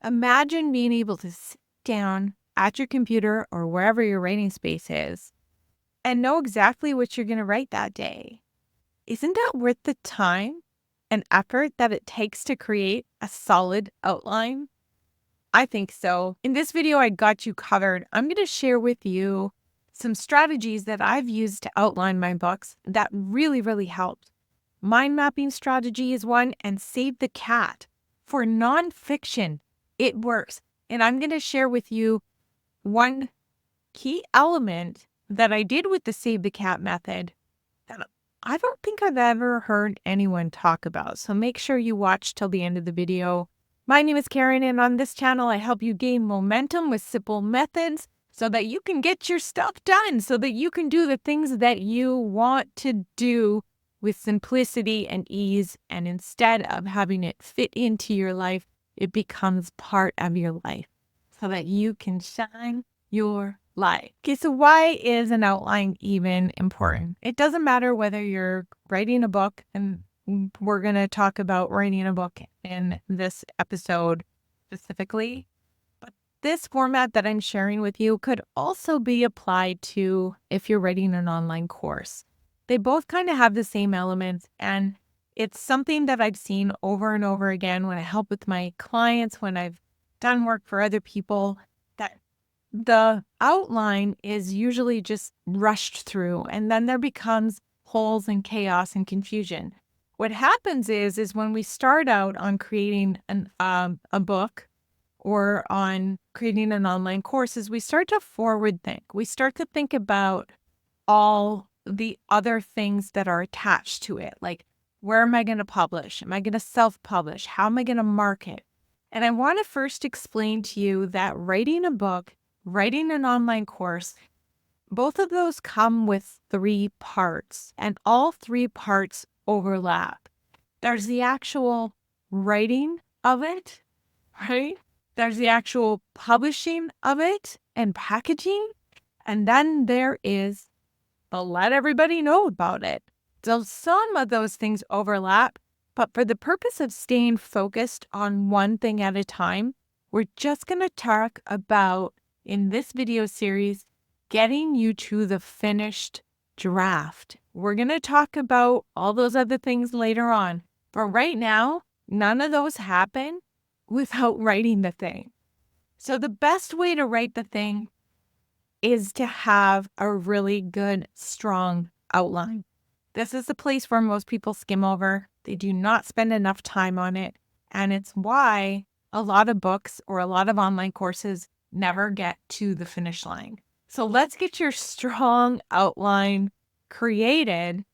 Imagine being able to sit down at your computer or wherever your writing space is and know exactly what you're going to write that day. Isn't that worth the time and effort that it takes to create a solid outline? I think so. In this video, I got you covered. I'm going to share with you some strategies that I've used to outline my books that really helped. Mind mapping strategy is one, and Save the Cat. For nonfiction, it works. And I'm going to share with you one key element that I did with the Save the Cat method that I don't think I've ever heard anyone talk about. So make sure you watch till the end of the video. My name is Karen, and on this channel, I help you gain momentum with simple methods so that you can get your stuff done, so that you can do the things that you want to do with simplicity and ease. And instead of having it fit into your life, it becomes part of your life so that you can shine your light. Okay, so why is an outline even important? It doesn't matter whether you're writing a book, and we're going to talk about writing a book in this episode specifically, but this format that I'm sharing with you could also be applied to if you're writing an online course. They both kind of have the same elements, and it's something that I've seen over and over again when I help with my clients, when I've done work for other people, that the outline is usually just rushed through, and then there becomes holes and chaos and confusion. What happens is when we start out on creating a book or on creating an online course, is we start to forward think. We start to think about all the other things that are attached to it, like where am I going to publish? Am I going to self-publish? How am I going to market? And I want to first explain to you that writing a book, writing an online course, both of those come with 3 parts, and all 3 parts overlap. There's the actual writing of it, right? There's the actual publishing of it and packaging. And then there is the let everybody know about it. So some of those things overlap, but for the purpose of staying focused on one thing at a time, we're just going to talk about, in this video series, getting you to the finished draft. We're going to talk about all those other things later on, but right now, none of those happen without writing the thing. So the best way to write the thing is to have a really good, strong outline. This is the place where most people skim over. They do not spend enough time on it. And it's why a lot of books or a lot of online courses never get to the finish line. So let's get your strong outline created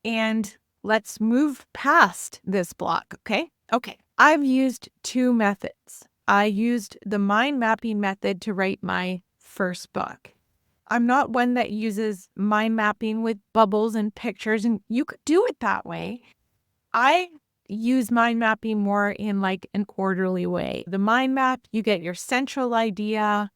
and let's move past this block, okay? Okay, I've used 2 methods. I used the mind mapping method to write my first book. I'm not one that uses mind mapping with bubbles and pictures, and you could do it that way. I use mind mapping more in like an orderly way. The mind map, you get your central idea,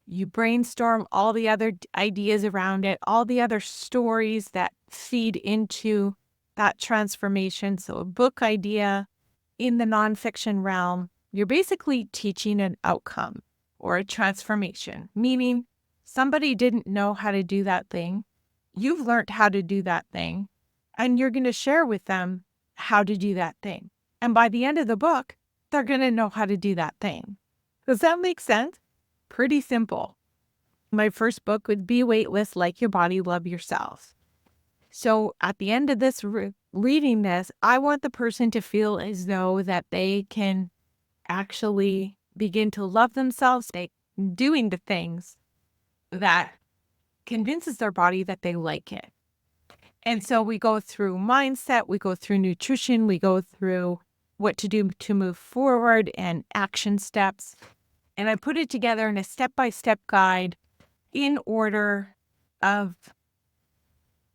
you brainstorm all the other ideas around it, all the other stories that feed into that transformation. So a book idea in the nonfiction realm, you're basically teaching an outcome or a transformation, meaning somebody didn't know how to do that thing. You've learned how to do that thing, and you're going to share with them how to do that thing. And by the end of the book, they're going to know how to do that thing. Does that make sense? Pretty simple. My first book would Be Weightless, Like Your Body, Love Yourself. So at the end of this, reading this, I want the person to feel as though that they can actually begin to love themselves by doing the things that convinces their body that they like it. And so we go through mindset, we go through nutrition, we go through what to do to move forward and action steps. And I put it together in a step-by-step guide in order of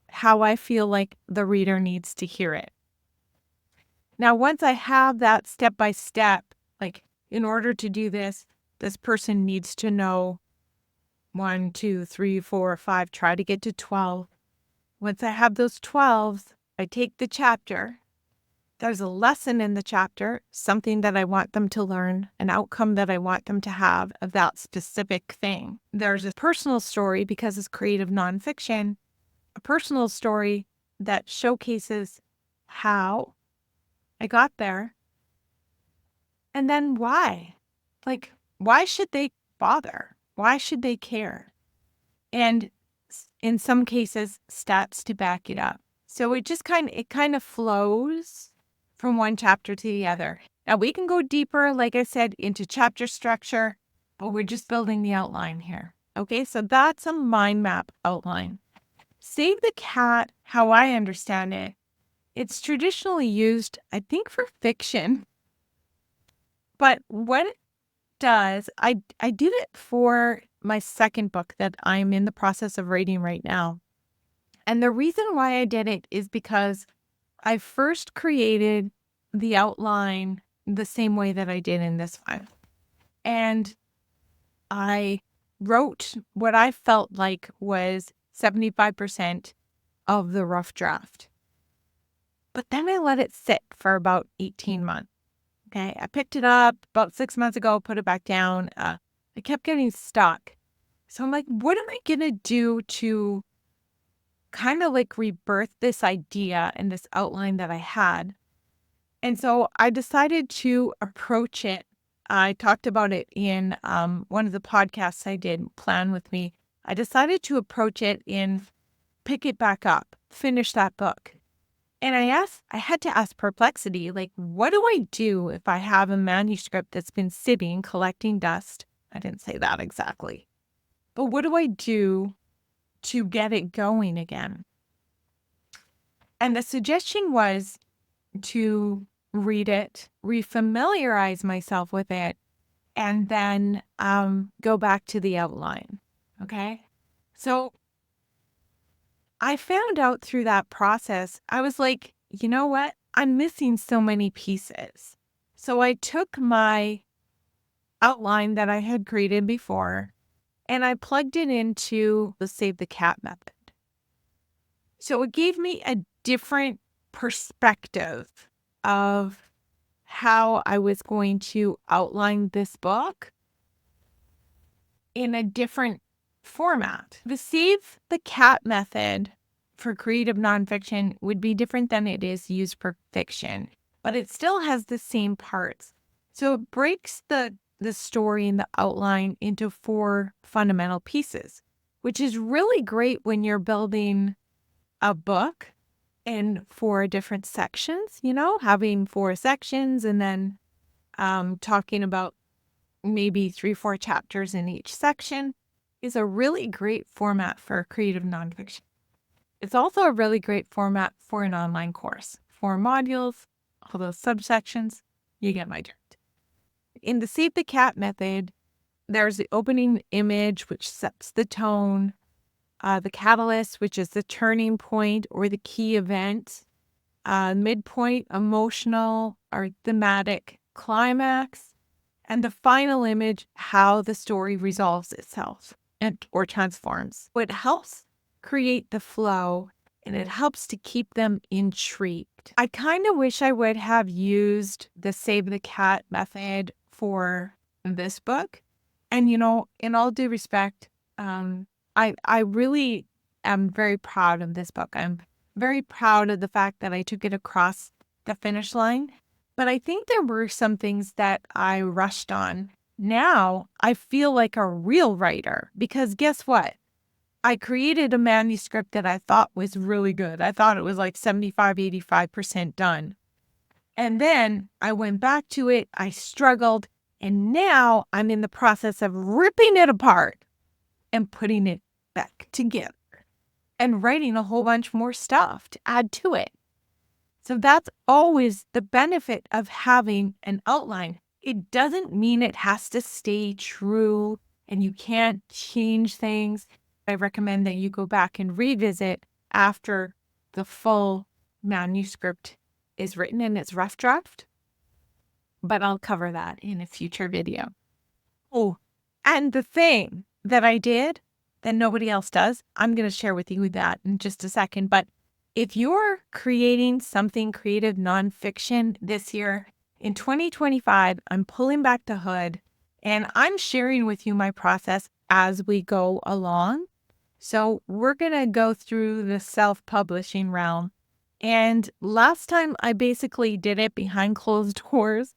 how I feel like the reader needs to hear it. Now, once I have that step-by-step, like in order to do this, this person needs to know 1, 2, 3, 4, 5, try to get to 12. Once I have those 12s, I take the chapter There's a lesson in the chapter, something that I want them to learn, an outcome that I want them to have of that specific thing. There's a personal story because it's creative nonfiction, a personal story that showcases how I got there and then why. Like, why should they bother? Why should they care? And in some cases, stats to back it up. So it just kind of flows from one chapter to the other. Now we can go deeper, like I said, into chapter structure, but we're just building the outline here. Okay, so that's a mind map outline. Save the Cat, how I understand it, it's traditionally used, I think, for fiction. But what it does, I did it for my second book that I'm in the process of writing right now. And the reason why I did it is because I first created the outline the same way that I did in this one. And I wrote what I felt like was 75% of the rough draft. But then I let it sit for about 18 months. Okay, I picked it up about 6 months ago, put it back down. I kept getting stuck. So I'm like, what am I going to do to kind of like rebirth this idea and this outline that I had? And so I decided to approach it. I talked about it in one of the podcasts I did, Plan With Me. I decided to approach it in pick it back up, finish that book. And I had to ask Perplexity, like, what do I do if I have a manuscript that's been sitting, collecting dust? I didn't say that exactly. But what do I do to get it going again? And the suggestion was to read it, refamiliarize myself with it, and then go back to the outline. Okay? So I found out through that process, I was like, you know what? I'm missing so many pieces. So I took my outline that I had created before and I plugged it into the Save the Cat method. So it gave me a different perspective of how I was going to outline this book in a different format. The Save the Cat method for creative nonfiction would be different than it is used for fiction, but it still has the same parts. So it breaks the story and the outline into 4 fundamental pieces, which is really great when you're building a book in 4 different sections, having 4 sections and then talking about maybe 3-4 chapters in each section is a really great format for creative nonfiction. It's also a really great format for an online course. 4 modules, all those subsections, you get my drift. In the Save the Cat method, there's the opening image, which sets the tone, the catalyst, which is the turning point or the key event, midpoint, emotional or thematic climax, and the final image, how the story resolves itself or transforms. It helps create the flow and it helps to keep them intrigued. I kind of wish I would have used the Save the Cat method for this book. And, in all due respect, I really am very proud of this book. I'm very proud of the fact that I took it across the finish line. But I think there were some things that I rushed on. Now I feel like a real writer because guess what? I created a manuscript that I thought was really good. I thought it was like 75, 85% done. And then I went back to it. I struggled. And now I'm in the process of ripping it apart and putting it back together and writing a whole bunch more stuff to add to it. So that's always the benefit of having an outline. It doesn't mean it has to stay true and you can't change things. I recommend that you go back and revisit after the full manuscript is written in its rough draft. But I'll cover that in a future video. Oh, and the thing that I did that nobody else does, I'm going to share with you that in just a second. But If you're creating something creative nonfiction this year, in 2025, I'm pulling back the hood and I'm sharing with you my process as we go along. So we're going to go through the self-publishing realm. And last time I basically did it behind closed doors.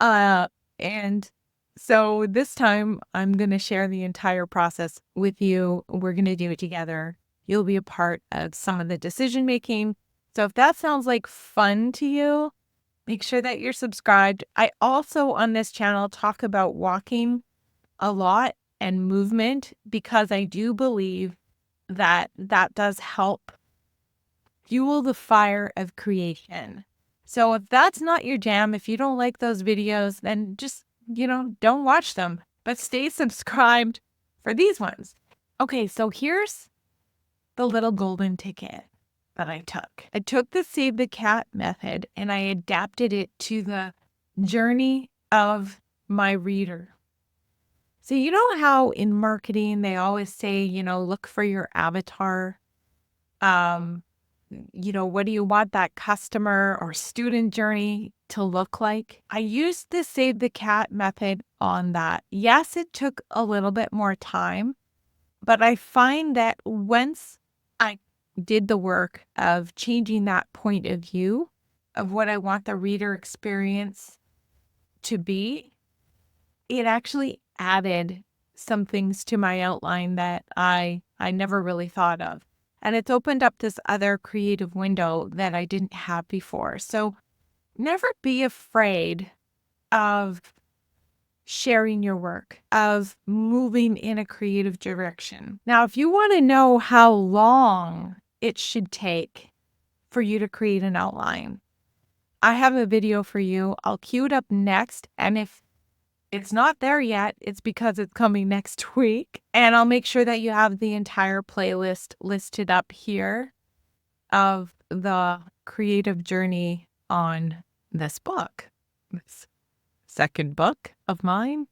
And so this time I'm going to share the entire process with you. We're going to do it together. You'll be a part of some of the decision making. So if that sounds like fun to you, make sure that you're subscribed. I also on this channel talk about walking a lot and movement because I do believe that that does help fuel the fire of creation. So if that's not your jam, if you don't like those videos, then just, don't watch them, but stay subscribed for these ones. Okay, so here's the little golden ticket that I took. I took the Save the Cat method and I adapted it to the journey of my reader. So you know how in marketing they always say, look for your avatar. What do you want that customer or student journey to look like? I used the Save the Cat method on that. Yes, it took a little bit more time, but I find that once I did the work of changing that point of view of what I want the reader experience to be, it actually added some things to my outline that I never really thought of. And it's opened up this other creative window that I didn't have before. So never be afraid of sharing your work, of moving in a creative direction. Now, if you want to know how long it should take for you to create an outline, I have a video for you. I'll cue it up next. And if it's not there yet, it's because it's coming next week. And I'll make sure that you have the entire playlist listed up here of the creative journey on this book. This second book of mine,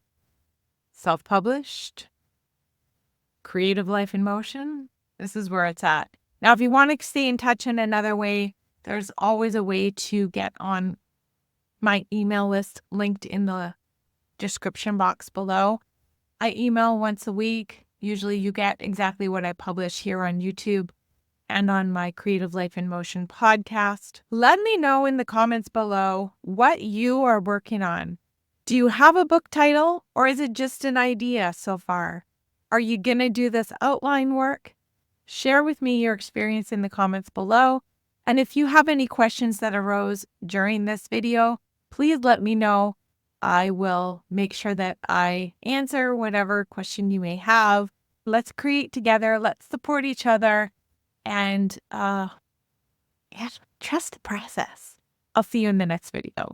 self-published, Creative Life in Motion. This is where it's at. Now, if you want to stay in touch in another way, there's always a way to get on my email list linked in the description box below. I email once a week. Usually you get exactly what I publish here on YouTube and on my Creative Life in Motion podcast. Let me know in the comments below what you are working on. Do you have a book title or is it just an idea so far? Are you going to do this outline work? Share with me your experience in the comments below. And if you have any questions that arose during this video, please let me know. I will make sure that I answer whatever question you may have. Let's create together. Let's support each other. And trust the process. I'll see you in the next video.